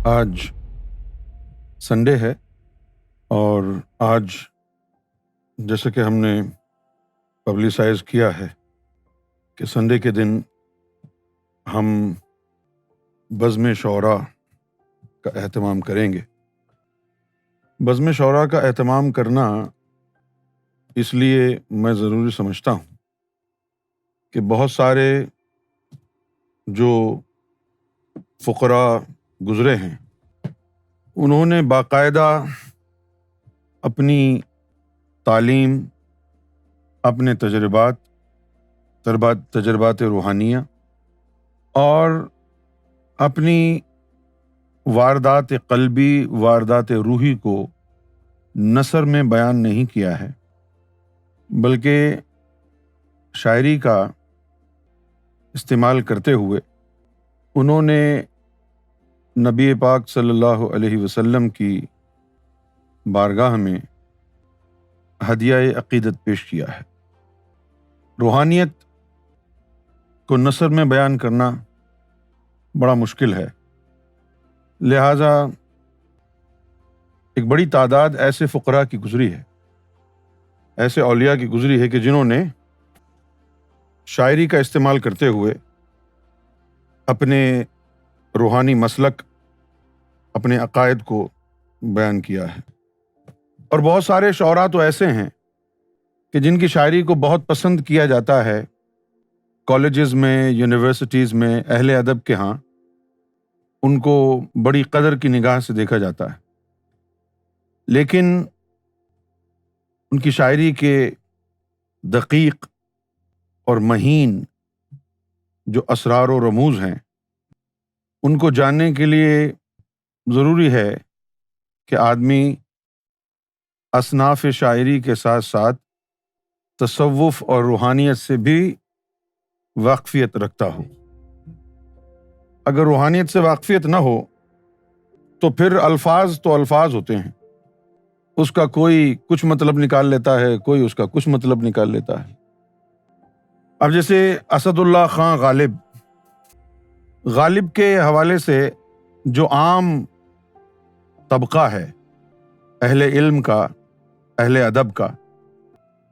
آج سنڈے ہے اور آج جیسے کہ ہم نے پبلسائز کیا ہے کہ سنڈے کے دن ہم بزم شعراء کا اہتمام کریں گے۔ بزم شعراء کا اہتمام کرنا اس لیے میں ضروری سمجھتا ہوں کہ بہت سارے جو فقراء گزرے ہیں انہوں نے باقاعدہ اپنی تعلیم، اپنے تجربات روحانیہ اور اپنی واردات قلبی، واردات روحی کو نثر میں بیان نہیں کیا ہے، بلکہ شاعری کا استعمال کرتے ہوئے انہوں نے نبی پاک صلی اللہ علیہ وسلم کی بارگاہ میں ہدیہ عقیدت پیش کیا ہے۔ روحانیت کو نثر میں بیان کرنا بڑا مشکل ہے، لہٰذا ایک بڑی تعداد ایسے فقراء کی گزری ہے، ایسے اولیاء کی گزری ہے کہ جنہوں نے شاعری کا استعمال کرتے ہوئے اپنے روحانی مسلک، اپنے عقائد کو بیان کیا ہے۔ اور بہت سارے شعراء تو ایسے ہیں کہ جن کی شاعری کو بہت پسند کیا جاتا ہے، کالجز میں، یونیورسٹیز میں، اہل ادب کے ہاں ان کو بڑی قدر کی نگاہ سے دیکھا جاتا ہے، لیکن ان کی شاعری کے دقیق اور مہین جو اسرار و رموز ہیں ان کو جاننے کے لیے ضروری ہے کہ آدمی اصناف شاعری کے ساتھ ساتھ تصوف اور روحانیت سے بھی واقفیت رکھتا ہو۔ اگر روحانیت سے واقفیت نہ ہو تو پھر الفاظ تو الفاظ ہوتے ہیں، اس کا کوئی کچھ مطلب نکال لیتا ہے، کوئی اس کا کچھ مطلب نکال لیتا ہے۔ اب جیسے اسد اللہ خان غالب کے حوالے سے جو عام طبقہ ہے اہل علم کا، اہل ادب کا،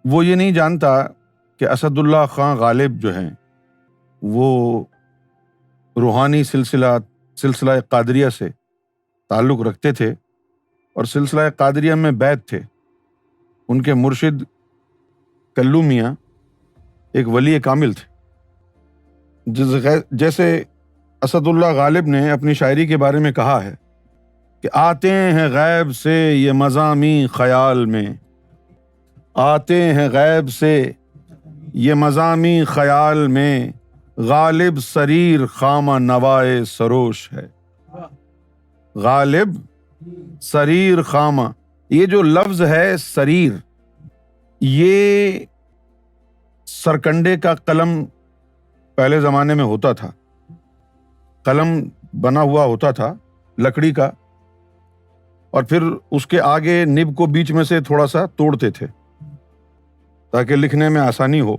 وہ یہ نہیں جانتا کہ اسد اللہ خان غالب جو ہیں وہ روحانی سلسلہ قادریہ سے تعلق رکھتے تھے، اور سلسلہ قادریہ میں بیعت تھے۔ ان کے مرشد کلو میاں ایک ولی کامل تھے۔ جیسے اسد اللہ غالب نے اپنی شاعری کے بارے میں کہا ہے کہ آتے ہیں غیب سے یہ مضامین خیال میں، آتے ہیں غیب سے یہ مضامین خیال میں، غالب سریر خامہ نوائے سروش ہے۔ غالب سریر خامہ، یہ جو لفظ ہے سریر، یہ سرکنڈے کا قلم پہلے زمانے میں ہوتا تھا، قلم بنا ہوا ہوتا تھا لکڑی کا، اور پھر اس کے آگے نب کو بیچ میں سے تھوڑا سا توڑتے تھے تاکہ لکھنے میں آسانی ہو۔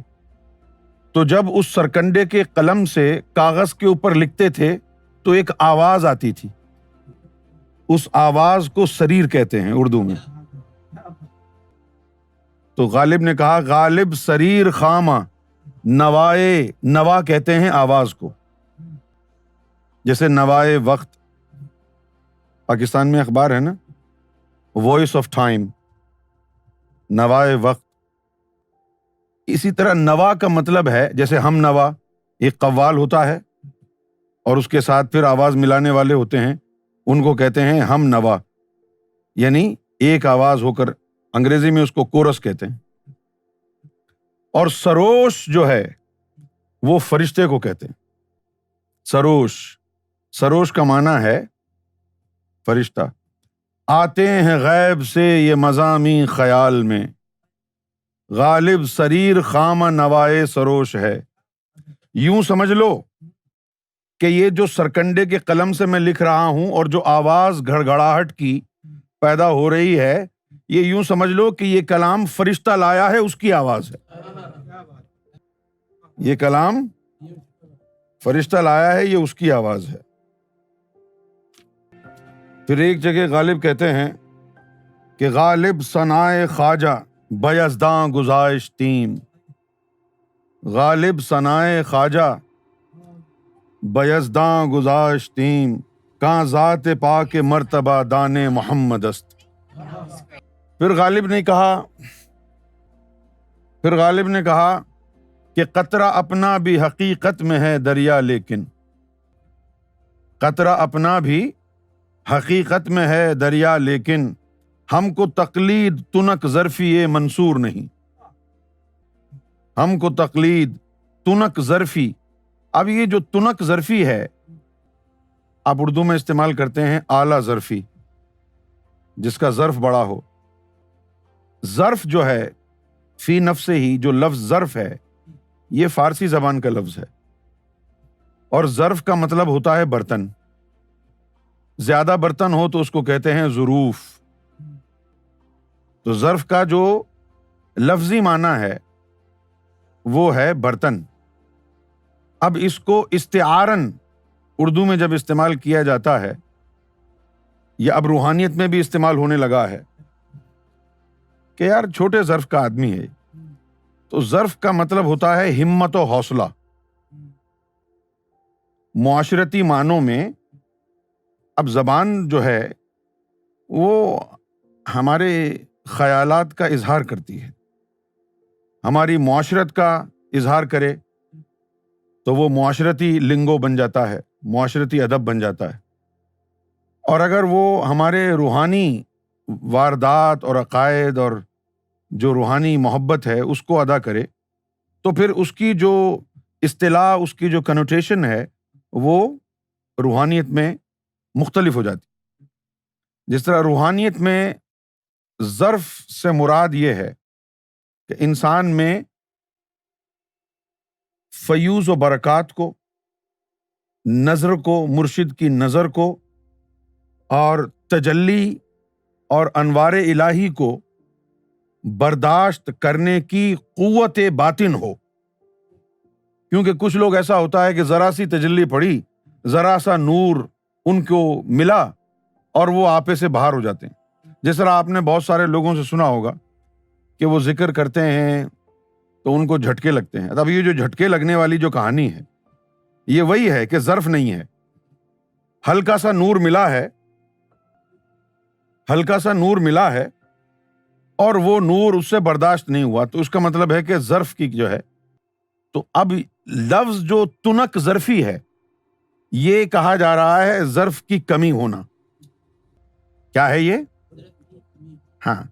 تو جب اس سرکنڈے کے قلم سے کاغذ کے اوپر لکھتے تھے تو ایک آواز آتی تھی، اس آواز کو سریر کہتے ہیں اردو میں۔ تو غالب نے کہا غالب سریر خامہ نوائے، نوا کہتے ہیں آواز کو، جیسے نوائے وقت، پاکستان میں اخبار ہے نا، وائس آف ٹائم، نوائے وقت۔ اسی طرح نوا کا مطلب ہے جیسے ہم نوا، ایک قوال ہوتا ہے اور اس کے ساتھ پھر آواز ملانے والے ہوتے ہیں، ان کو کہتے ہیں ہم نوا، یعنی ایک آواز ہو کر، انگریزی میں اس کو کورس کہتے ہیں۔ اور سروش جو ہے وہ فرشتے کو کہتے ہیں۔ سروش کا معنی ہے فرشتہ۔ آتے ہیں غیب سے یہ مضامین خیال میں، غالب سریر خامہ نوائے سروش ہے۔ یوں سمجھ لو کہ یہ جو سرکنڈے کے قلم سے میں لکھ رہا ہوں اور جو آواز گھڑگھڑاہٹ کی پیدا ہو رہی ہے، یہ یوں سمجھ لو کہ یہ کلام فرشتہ لایا ہے، اس کی آواز ہے۔ یہ کلام فرشتہ لایا ہے، یہ اس کی آواز ہے۔ پھر ایک جگہ غالب کہتے ہیں کہ غالب ثنائے خواجہ بیزداں گزائش تیم، غالب ثنائے خواجہ بیزداں گزائش تیم، کہاں ذات پاک مرتبہ دان محمد است۔ پھر غالب نے کہا کہ قطرہ اپنا بھی حقیقت میں ہے دریا، لیکن قطرہ اپنا بھی حقیقت میں ہے دریا، لیکن ہم کو تقلید تنک ظرفی منصور نہیں، ہم کو تقلید تنک ظرفی۔ اب یہ جو تنک ظرفی ہے، آپ اردو میں استعمال کرتے ہیں اعلیٰ ظرفی، جس کا ظرف بڑا ہو۔ ظرف جو ہے فی نفسہ ہی، جو لفظ ظرف ہے، یہ فارسی زبان کا لفظ ہے، اور ظرف کا مطلب ہوتا ہے برتن۔ زیادہ برتن ہو تو اس کو کہتے ہیں ظروف۔ تو ظرف کا جو لفظی معنی ہے وہ ہے برتن۔ اب اس کو استعارن اردو میں جب استعمال کیا جاتا ہے، یا اب روحانیت میں بھی استعمال ہونے لگا ہے کہ یار چھوٹے ظرف کا آدمی ہے، تو ظرف کا مطلب ہوتا ہے ہمت و حوصلہ۔ معاشرتی معنوں میں اب زبان جو ہے وہ ہمارے خیالات کا اظہار کرتی ہے، ہماری معاشرت کا اظہار کرے تو وہ معاشرتی لنگو بن جاتا ہے، معاشرتی ادب بن جاتا ہے، اور اگر وہ ہمارے روحانی واردات اور عقائد اور جو روحانی محبت ہے اس کو ادا کرے، تو پھر اس کی جو اصطلاح، اس کی جو کنوٹیشن ہے، وہ روحانیت میں مختلف ہو جاتی۔ جس طرح روحانیت میں ظرف سے مراد یہ ہے کہ انسان میں فیوز و برکات کو، نظر کو، مرشد کی نظر کو، اور تجلی اور انوار الہی کو برداشت کرنے کی قوت باطن ہو۔ کیونکہ کچھ لوگ ایسا ہوتا ہے کہ ذرا سی تجلی پڑی، ذرا سا نور ان کو ملا اور وہ آپے سے باہر ہو جاتے ہیں۔ جس طرح آپ نے بہت سارے لوگوں سے سنا ہوگا کہ وہ ذکر کرتے ہیں تو ان کو جھٹکے لگتے ہیں۔ اب یہ جو جھٹکے لگنے والی جو کہانی ہے، یہ وہی ہے کہ ظرف نہیں ہے، ہلکا سا نور ملا ہے، ہلکا سا نور ملا ہے اور وہ نور اس سے برداشت نہیں ہوا، تو اس کا مطلب ہے کہ ظرف کی جو ہے۔ تو اب لفظ جو تنک ظرفی ہے، یہ کہا جا رہا ہے ظرف کی کمی ہونا۔ کیا ہے یہ؟ ہاں،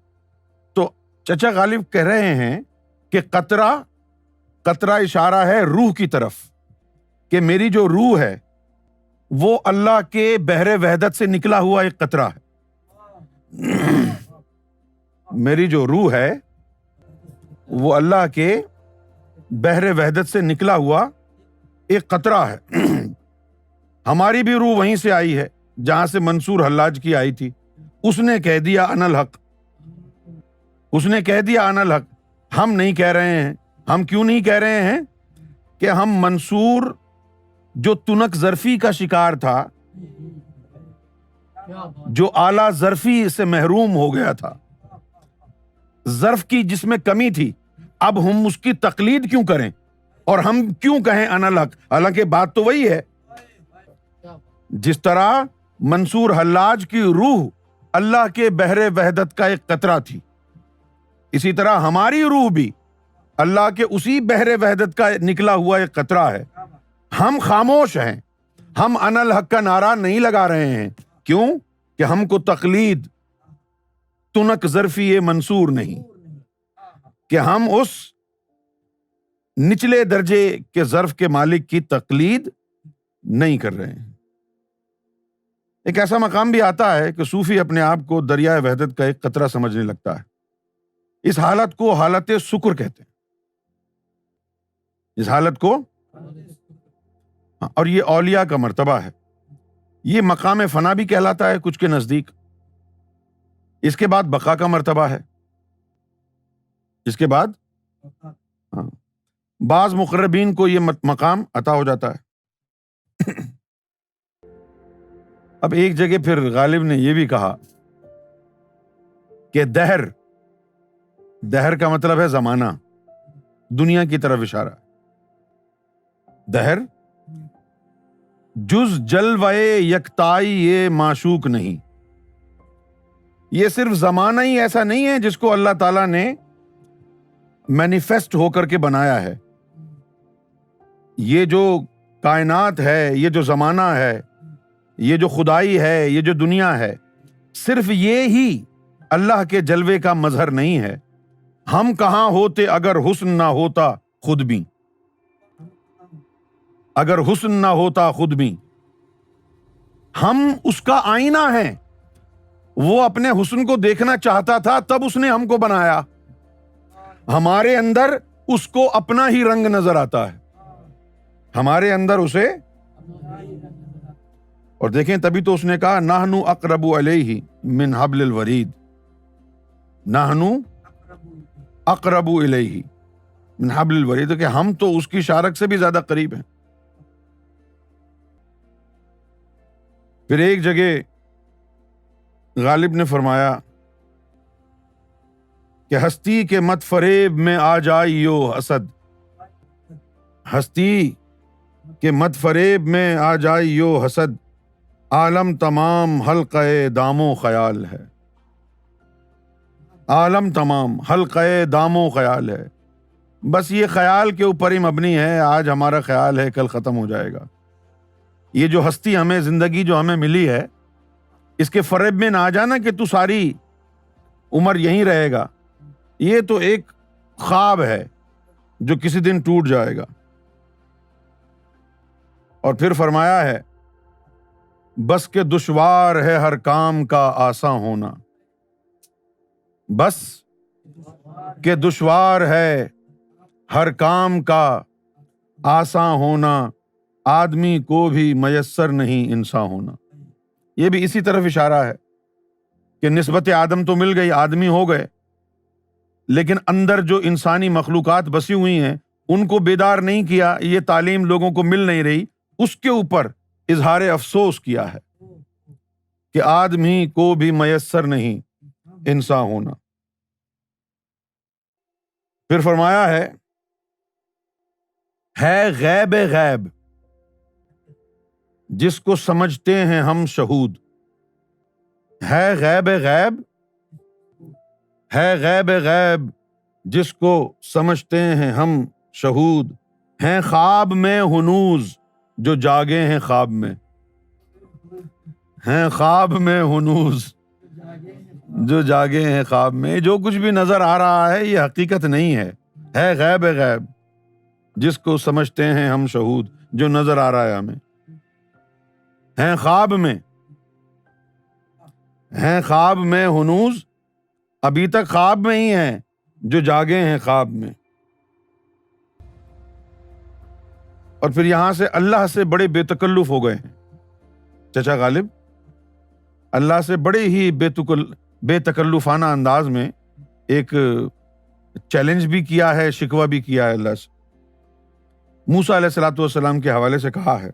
تو چچا غالب کہہ رہے ہیں کہ قطرہ اشارہ ہے روح کی طرف، کہ میری جو روح ہے وہ اللہ کے بحر وحدت سے نکلا ہوا ایک قطرہ ہے۔ میری جو روح ہے وہ اللہ کے بحر وحدت سے نکلا ہوا ایک قطرہ ہے۔ ہماری بھی روح وہیں سے آئی ہے جہاں سے منصور حلاج کی آئی تھی۔ اس نے کہہ دیا انا الحق، اس نے کہہ دیا انا الحق۔ ہم نہیں کہہ رہے ہیں۔ ہم کیوں نہیں کہہ رہے ہیں؟ کہ ہم منصور جو تنک ظرفی کا شکار تھا، جو اعلیٰ ظرفی سے محروم ہو گیا تھا، ظرف کی جس میں کمی تھی، اب ہم اس کی تقلید کیوں کریں اور ہم کیوں کہیں انا الحق؟ حالانکہ بات تو وہی ہے۔ جس طرح منصور حلاج کی روح اللہ کے بحر وحدت کا ایک قطرہ تھی، اسی طرح ہماری روح بھی اللہ کے اسی بحر وحدت کا نکلا ہوا ایک قطرہ ہے۔ ہم خاموش ہیں، ہم انا الحق کا نعرہ نہیں لگا رہے ہیں۔ کیوں؟ کہ ہم کو تقلید تنک ظرفی منصور نہیں، کہ ہم اس نچلے درجے کے ظرف کے مالک کی تقلید نہیں کر رہے ہیں۔ ایک ایسا مقام بھی آتا ہے کہ صوفی اپنے آپ کو دریائے وحدت کا ایک قطرہ سمجھنے لگتا ہے۔ اس حالت کو حالت سکر کہتے ہیں، اس حالت کو، اور یہ اولیاء کا مرتبہ ہے۔ یہ مقام فنا بھی کہلاتا ہے کچھ کے نزدیک۔ اس کے بعد بقا کا مرتبہ ہے، اس کے بعد بعض مقربین کو یہ مقام عطا ہو جاتا ہے۔ اب ایک جگہ پھر غالب نے یہ بھی کہا کہ دہر کا مطلب ہے زمانہ، دنیا کی طرف اشارہ۔ دہر جز جلوے یکتائی یہ معشوق نہیں، یہ صرف زمانہ ہی ایسا نہیں ہے جس کو اللہ تعالیٰ نے مینیفیسٹ ہو کر کے بنایا ہے۔ یہ جو کائنات ہے، یہ جو زمانہ ہے، یہ جو خدائی ہے، یہ جو دنیا ہے، صرف یہ ہی اللہ کے جلوے کا مظہر نہیں ہے۔ ہم کہاں ہوتے اگر حسن نہ ہوتا خود بھی، اگر حسن نہ ہوتا خود بھی۔ ہم اس کا آئینہ ہیں، وہ اپنے حسن کو دیکھنا چاہتا تھا تب اس نے ہم کو بنایا۔ ہمارے اندر اس کو اپنا ہی رنگ نظر آتا ہے، ہمارے اندر اسے، اور دیکھیں تبھی تو اس نے کہا نحن اقرب الیہ من حبل الورید، نحن اقرب الیہ من حبل الورید، کہ ہم تو اس کی شارک سے بھی زیادہ قریب ہیں۔ پھر ایک جگہ غالب نے فرمایا کہ ہستی کے مت فریب میں آ جائیو حسد، ہستی کے مت فریب میں آ جائیو حسد، عالم تمام حلقہ دام و خیال ہے، عالم تمام حلقہ دام و خیال ہے۔ بس یہ خیال کے اوپر ہی مبنی ہے، آج ہمارا خیال ہے کل ختم ہو جائے گا۔ یہ جو ہستی ہمیں، زندگی جو ہمیں ملی ہے، اس کے فریب میں نہ آ جانا کہ تو ساری عمر یہیں رہے گا، یہ تو ایک خواب ہے جو کسی دن ٹوٹ جائے گا۔ اور پھر فرمایا ہے بس کہ دشوار ہے ہر کام کا آساں ہونا، بس کہ دشوار ہے ہر کام کا آساں ہونا، آدمی کو بھی میسر نہیں انسان ہونا۔ یہ بھی اسی طرف اشارہ ہے کہ نسبت آدم تو مل گئی، آدمی ہو گئے، لیکن اندر جو انسانی مخلوقات بسی ہوئی ہیں ان کو بیدار نہیں کیا، یہ تعلیم لوگوں کو مل نہیں رہی، اس کے اوپر اظہار افسوس کیا ہے کہ آدمی کو بھی میسر نہیں انسان ہونا۔ پھر فرمایا ہے غیب غیب جس کو سمجھتے ہیں ہم شہود، ہے غیب غیب، ہے غیب غیب جس کو سمجھتے ہیں ہم شہود، ہیں خواب میں ہنوز جو جاگے ہیں خواب میں، ہیں خواب میں ہنوز جو جاگے ہیں خواب میں۔ جو کچھ بھی نظر آ رہا ہے یہ حقیقت نہیں ہے غیب غیب جس کو سمجھتے ہیں ہم شہود، جو نظر آ رہا ہے ہمیں، ہیں خواب میں، ہیں خواب میں ہنوز، ابھی تک خواب میں ہی ہیں جو جاگے ہیں خواب میں۔ اور پھر یہاں سے اللہ سے بڑے بے تکلف ہو گئے ہیں چچا غالب، اللہ سے بڑے ہی بے تکلفانہ انداز میں ایک چیلنج بھی کیا ہے، شکوہ بھی کیا ہے اللہ سے۔ موسیٰ علیہ الصلوۃ والسلام کے حوالے سے کہا ہے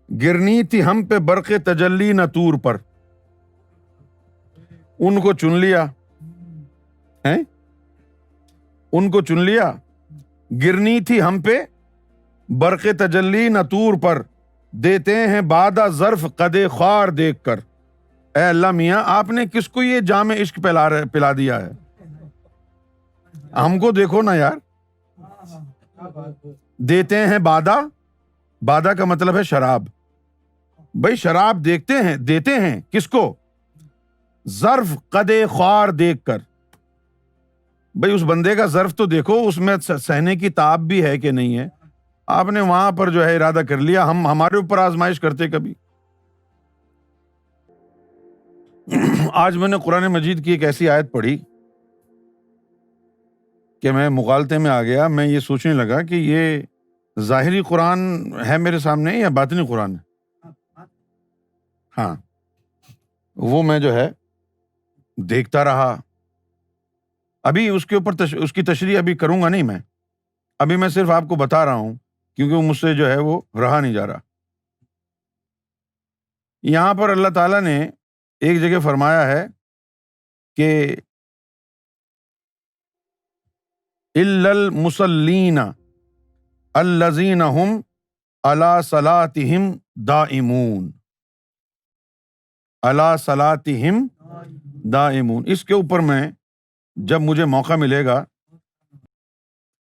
گرنی تھی ہم پہ برق تجلی نہ طور پر، ان کو چن لیا ہیں، ان کو چن لیا، گرنی تھی ہم پہ برق تجلی نہ طور پر، دیتے ہیں بادہ ظرف قد خوار دیکھ کر۔ اے اللہ میاں آپ نے کس کو یہ جام عشق پلا دیا ہے؟ ہم کو دیکھو نا یار۔ دیتے ہیں بادہ کا مطلب ہے شراب، بھائی شراب دیتے ہیں کس کو؟ ظرف قد خوار دیکھ کر۔ بھائی اس بندے کا ظرف تو دیکھو، اس میں سہنے کی تاب بھی ہے کہ نہیں ہے۔ آپ نے وہاں پر جو ہے ارادہ کر لیا، ہمارے اوپر آزمائش کرتے کبھی۔ آج میں نے قرآن مجید کی ایک ایسی آیت پڑھی کہ میں مغالطے میں آ گیا، میں یہ سوچنے لگا کہ یہ ظاہری قرآن ہے میرے سامنے یا باطنی قرآن ہے؟ ہاں، وہ میں جو ہے دیکھتا رہا۔ ابھی اس کے اوپر اس کی تشریح ابھی کروں گا نہیں، میں ابھی میں صرف آپ کو بتا رہا ہوں کیونکہ وہ مجھ سے جو ہے وہ رہا نہیں جا رہا۔ یہاں پر اللہ تعالیٰ نے ایک جگہ فرمایا ہے کہ الا المصلین الذین هم علی صلاتہم دائمون، علی صلاتہم دائمون۔ اس کے اوپر میں جب مجھے موقع ملے گا،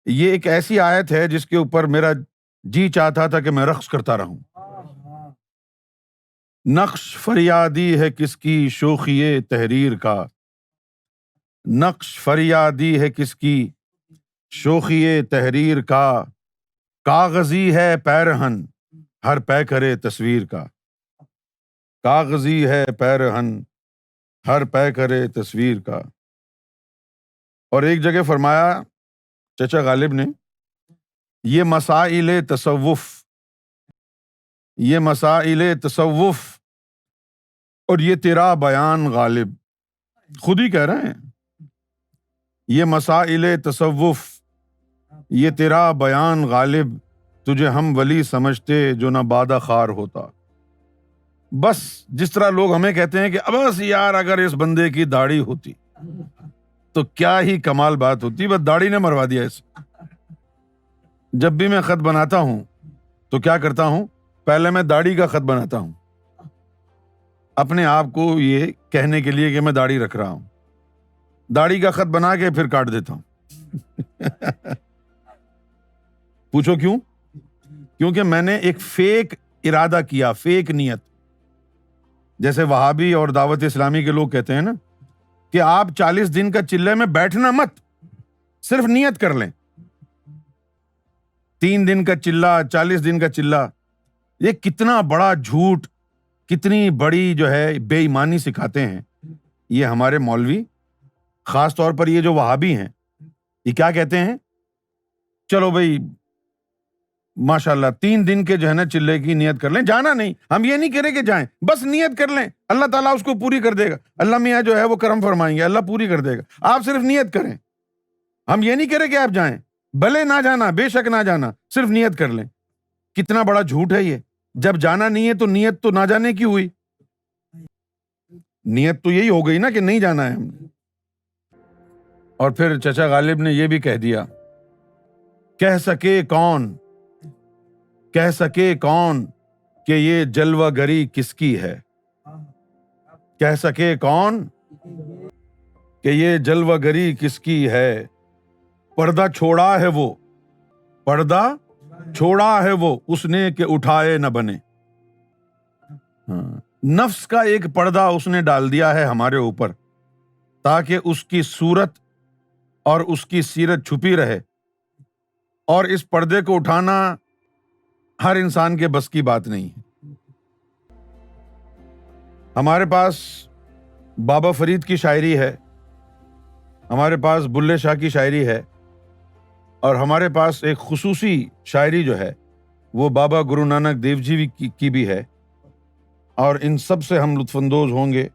یہ ایک ایسی آیت ہے جس کے اوپر میرا جی چاہتا تھا کہ میں رقص کرتا رہوں۔ نقش فریادی ہے کس کی شوخی تحریر کا، نقش فریادی ہے کس کی شوخی تحریر کا، کاغذی ہے پیرہن ہر پیکرے تصویر کا، کاغذی ہے پیرہن ہر پیکرے تصویر کا۔ اور ایک جگہ فرمایا چچا غالب نے، یہ مسائل تصوف، یہ مسائل تصوف اور یہ تیرا بیان غالب، خود ہی کہہ رہے ہیں، یہ مسائل تصوف یہ تیرا بیان غالب، تجھے ہم ولی سمجھتے جو نہ بادہ خار ہوتا۔ بس جس طرح لوگ ہمیں کہتے ہیں کہ بس یار اگر اس بندے کی داڑھی ہوتی تو کیا ہی کمال بات ہوتی، بس داڑھی نے مروا دیا اسے۔ جب بھی میں خط بناتا ہوں تو کیا کرتا ہوں، پہلے میں داڑھی کا خط بناتا ہوں، اپنے آپ کو یہ کہنے کے لیے کہ میں داڑھی رکھ رہا ہوں، داڑھی کا خط بنا کے پھر کاٹ دیتا ہوں۔ پوچھو کیوں؟ کیونکہ میں نے ایک فیک ارادہ کیا، فیک نیت۔ جیسے وہابی اور دعوت اسلامی کے لوگ کہتے ہیں نا کہ آپ 40 دن کا چلے میں بیٹھنا مت، صرف نیت کر لیں۔ 3 دن کا چلہ، 40 دن کا چلہ، یہ کتنا بڑا جھوٹ، کتنی بڑی جو ہے بے ایمانی سکھاتے ہیں یہ ہمارے مولوی، خاص طور پر یہ جو وہابی ہیں۔ یہ کیا کہتے ہیں، چلو بھائی ماشاء اللہ 3 دن کے جو ہے نا چلے کی نیت کر لیں، جانا نہیں، ہم یہ نہیں کہہ رہے کہ جائیں، بس نیت کر لیں، اللہ تعالیٰ اس کو پوری کر دے گا، اللہ میاں جو ہے وہ کرم فرمائیں گے، اللہ پوری کر دے گا، آپ صرف نیت کریں۔ ہم یہ نہیں کہہ رہے کہ آپ جائیں، بھلے نہ جانا، بے شک نہ جانا، صرف نیت کر لیں۔ کتنا بڑا جھوٹ ہے یہ، جب جانا نہیں ہے تو نیت تو نہ جانے کی ہوئی، نیت تو یہی ہو گئی نا کہ نہیں جانا ہے ہم نے۔ اور پھر چچا غالب نے یہ بھی کہہ دیا، کہہ سکے کون، کہہ سکے کون کہ یہ جلوہ گری کس کی ہے، کہہ سکے کون کہ یہ جلوہ گری کس کی ہے، پردہ چھوڑا ہے وہ، پردہ چھوڑا ہے وہ اس نے کہ اٹھائے نہ بنے۔ نفس کا ایک پردہ اس نے ڈال دیا ہے ہمارے اوپر تاکہ اس کی صورت اور اس کی سیرت چھپی رہے، اور اس پردے کو اٹھانا ہر انسان کے بس کی بات نہیں ہے۔ ہمارے پاس بابا فرید کی شاعری ہے، ہمارے پاس بلے شاہ کی شاعری ہے، اور ہمارے پاس ایک خصوصی شاعری جو ہے وہ بابا گرو نانک دیو جی کی بھی ہے، اور ان سب سے ہم لطف اندوز ہوں گے۔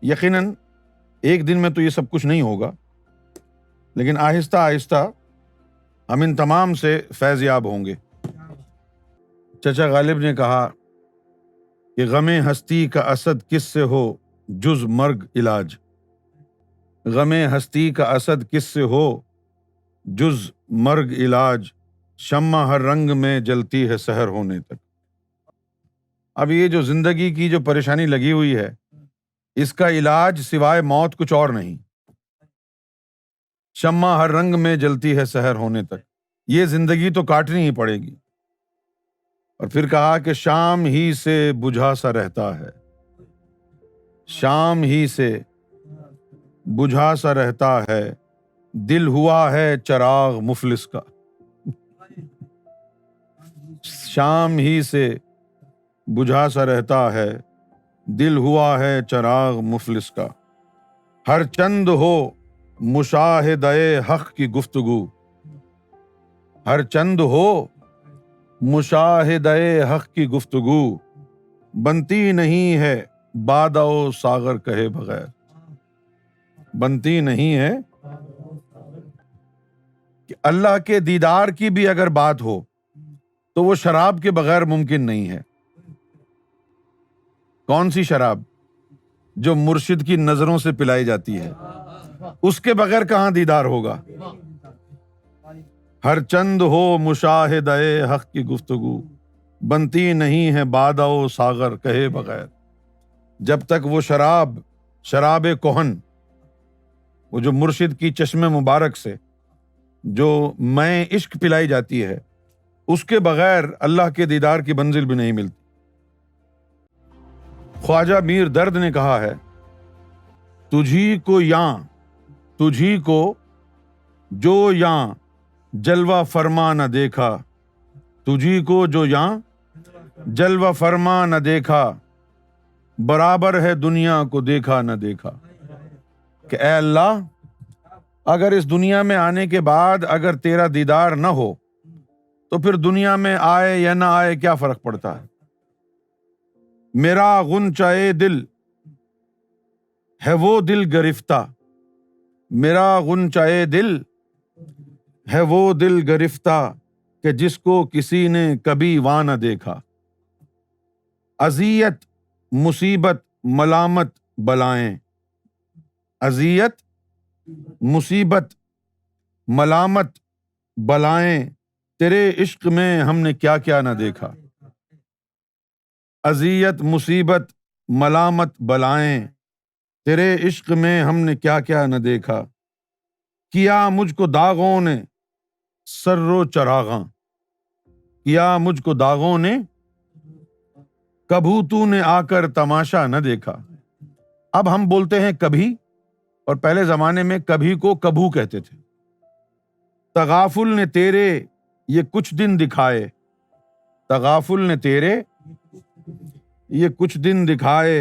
یقیناً ایک دن میں تو یہ سب کچھ نہیں ہوگا، لیکن آہستہ آہستہ ہم ان تمام سے فیض یاب ہوں گے۔ چچا غالب نے کہا کہ غم ہستی کا اسد کس سے ہو جز مرگ علاج، غم ہستی کا اسد کس سے ہو جز مرگ علاج، شمع ہر رنگ میں جلتی ہے سحر ہونے تک۔ اب یہ جو زندگی کی جو پریشانی لگی ہوئی ہے، اس کا علاج سوائے موت کچھ اور نہیں۔ شمع ہر رنگ میں جلتی ہے سحر ہونے تک، یہ زندگی تو کاٹنی ہی پڑے گی۔ اور پھر کہا کہ شام ہی سے بجھا سا رہتا ہے، شام ہی سے بجھا سا رہتا ہے، دل ہوا ہے چراغ مفلس کا، شام ہی سے بجھا سا رہتا ہے، دل ہوا ہے چراغ مفلس کا، ہر چند ہو مشاہدہ حق کی گفتگو، ہر چند ہو مشاہدہ حق کی گفتگو، بنتی نہیں ہے بادہ و ساغر کہے بغیر، بنتی نہیں ہے کہ اللہ کے دیدار کی بھی اگر بات ہو تو وہ شراب کے بغیر ممکن نہیں ہے۔ کون سی شراب؟ جو مرشد کی نظروں سے پلائی جاتی ہے، اس کے بغیر کہاں دیدار ہوگا؟ ہر چند ہو مشاہدہ حق کی گفتگو، بنتی نہیں ہے بادہ و ساغر کہے بغیر۔ جب تک وہ شراب کہن، وہ جو مرشد کی چشم مبارک سے جو میں عشق پلائی جاتی ہے، اس کے بغیر اللہ کے دیدار کی منزل بھی نہیں ملتی۔ خواجہ میر درد نے کہا ہے، تجھی کو جو یاں جلوہ فرما نہ دیکھا، تجھی کو جو یاں جلوہ فرما نہ دیکھا، برابر ہے دنیا کو دیکھا نہ دیکھا۔ کہ اے اللہ، اگر اس دنیا میں آنے کے بعد اگر تیرا دیدار نہ ہو تو پھر دنیا میں آئے یا نہ آئے کیا فرق پڑتا ہے؟ میرا غنچۂ دل ہے وہ دل گرفتہ، میرا غنچۂ دل ہے وہ دل گرفتہ، کہ جس کو کسی نے کبھی واں نہ دیکھا۔ اذیت مصیبت ملامت بلائیں، اذیت مصیبت ملامت بلائیں، تیرے عشق میں ہم نے کیا کیا نہ دیکھا۔ اذیت مصیبت ملامت بلائیں، تیرے عشق میں ہم نے کیا کیا نہ دیکھا۔ کیا مجھ کو داغوں نے سر و چراغاں، کیا مجھ کو داغوں نے کبھو تو نے آ کر تماشا نہ دیکھا۔ اب ہم بولتے ہیں کبھی، اور پہلے زمانے میں کبھی کو کبھو کہتے تھے۔ تغافل نے تیرے یہ کچھ دن دکھائے، تغافل نے تیرے یہ کچھ دن دکھائے،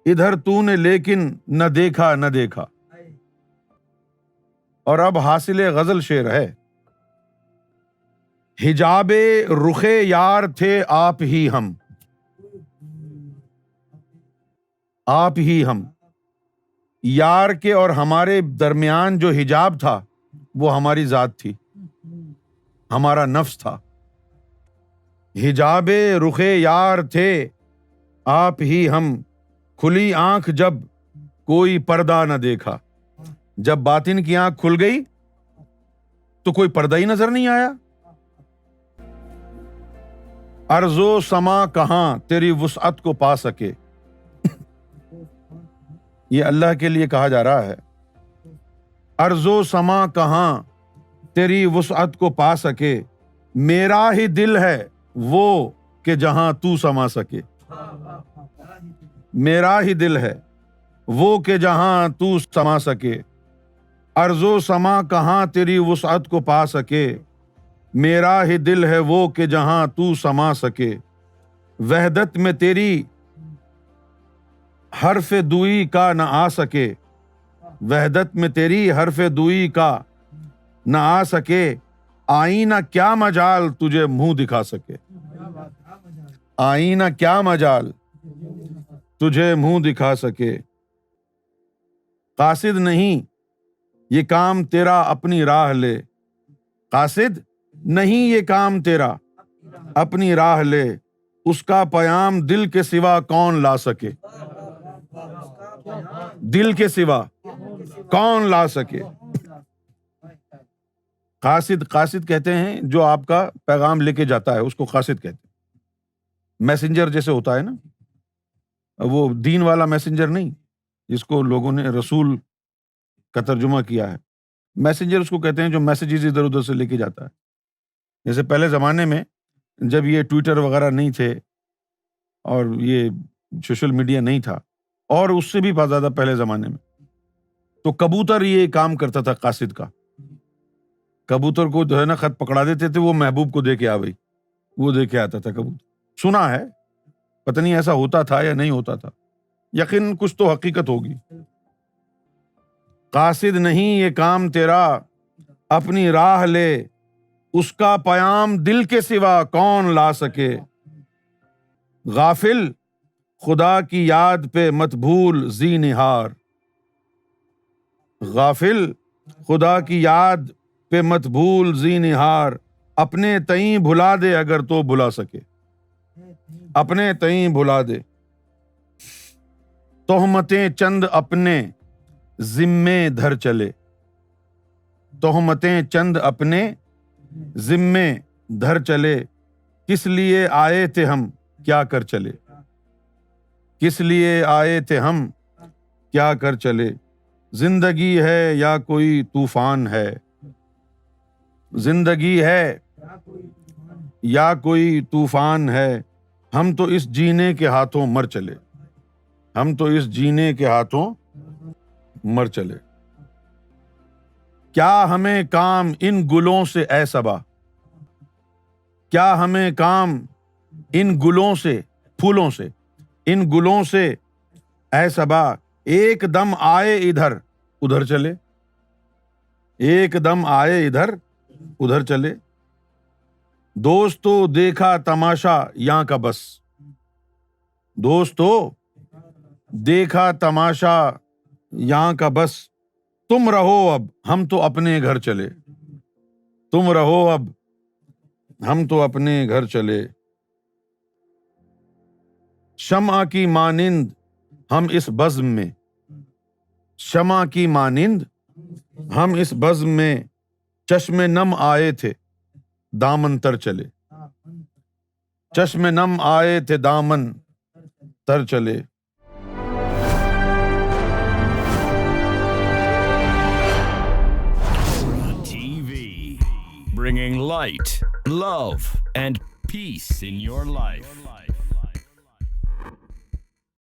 ادھر تو نے لیکن نہ دیکھا نہ دیکھا۔ اور اب حاصل غزل شعر ہے، حجاب رخ یار تھے آپ ہی ہم، آپ ہی ہم، یار کے اور ہمارے درمیان جو حجاب تھا وہ ہماری ذات تھی، ہمارا نفس تھا۔ حجاب رخ یار تھے آپ ہی ہم، کھلی آنکھ جب کوئی پردہ نہ دیکھا۔ جب باطن کی آنکھ کھل گئی تو کوئی پردہ ہی نظر نہیں آیا۔ ارض و سما کہاں تیری وسعت کو پا سکے، یہ اللہ کے لیے کہا جا رہا ہے۔ ارض و سما کہاں تیری وسعت کو پا سکے، میرا ہی دل ہے وہ کہ جہاں تو سما سکے، میرا ہی دل ہے وہ کہ جہاں تو سما سکے۔ ارض و سما کہاں تیری وسعت کو پا سکے، میرا ہی دل ہے وہ کہ جہاں تو سما سکے۔ وحدت میں تیری حرف دوئی کا نہ آ سکے، وحدت میں تیری حرف دوئی کا نہ آ سکے، آئینہ کیا مجال تجھے منہ دکھا سکے، آئینہ کیا مجال تجھے منہ دکھا سکے۔ قاصد نہیں یہ کام تیرا اپنی راہ لے، قاصد نہیں یہ کام تیرا اپنی راہ لے، اس کا پیام دل کے سوا کون لا سکے، دل کے سوا کون لا سکے۔ قاصد کہتے ہیں جو آپ کا پیغام لے کے جاتا ہے، اس کو قاصد کہتے ہیں۔ میسنجر جیسے ہوتا ہے نا، وہ دین والا میسنجر نہیں جس کو لوگوں نے رسول کا ترجمہ کیا ہے، میسنجر اس کو کہتے ہیں جو میسیجز ادھر ادھر سے لے کے جاتا ہے۔ جیسے پہلے زمانے میں جب یہ ٹویٹر وغیرہ نہیں تھے اور یہ سوشل میڈیا نہیں تھا، اور اس سے بھی بہت زیادہ پہلے زمانے میں، تو کبوتر یہ کام کرتا تھا قاصد کا۔ کبوتر کو جو ہے نا خط پکڑا دیتے تھے، وہ محبوب کو دے کے آ گئی، وہ دے کے آتا تھا کبوتر۔ سنا ہے، پتہ نہیں ایسا ہوتا تھا یا نہیں ہوتا تھا، یقین کچھ تو حقیقت ہوگی۔ قاصد نہیں یہ کام تیرا اپنی راہ لے، اس کا پیام دل کے سوا کون لا سکے۔ غافل خدا کی یاد پہ مت بھول ذی نہار، غافل خدا کی یاد پہ مت بھول ذی نہار، اپنے تئیں بھلا دے اگر تو بھلا سکے، اپنے تئیں بھلا دے۔ تہمتیں چند اپنے ذمے دھر چلے، تہمتیں چند اپنے ذمے دھر چلے، کس لیے آئے تھے ہم کیا کر چلے، کس لیے آئے تھے ہم کیا کر چلے، زندگی ہے یا کوئی طوفان ہے، زندگی ہے یا کوئی طوفان ہے، ہم تو اس جینے کے ہاتھوں مر چلے، ہم تو اس جینے کے ہاتھوں مر چلے۔ کیا ہمیں کام ان گلوں سے اے صبا، کیا ہمیں کام ان گلوں سے، پھولوں سے، ان گلوں سے اے صبا، ایک دم آئے ادھر ادھر چلے، ایک دم آئے ادھر ادھر چلے، دوستو دیکھا تماشا یاں کا بس، دوستو دیکھا تماشا یہاں کا بس، تم رہو اب ہم تو اپنے گھر چلے، تم رہو اب ہم تو اپنے گھر چلے، شمع کی مانند ہم اس بزم میں، شمع کی مانند ہم اس بزم میں، چشم نم آئے تھے دامن تر چلے، چشم نم آئے تھے دامن تر چلے۔ TV, bringing light, love, and peace in your life.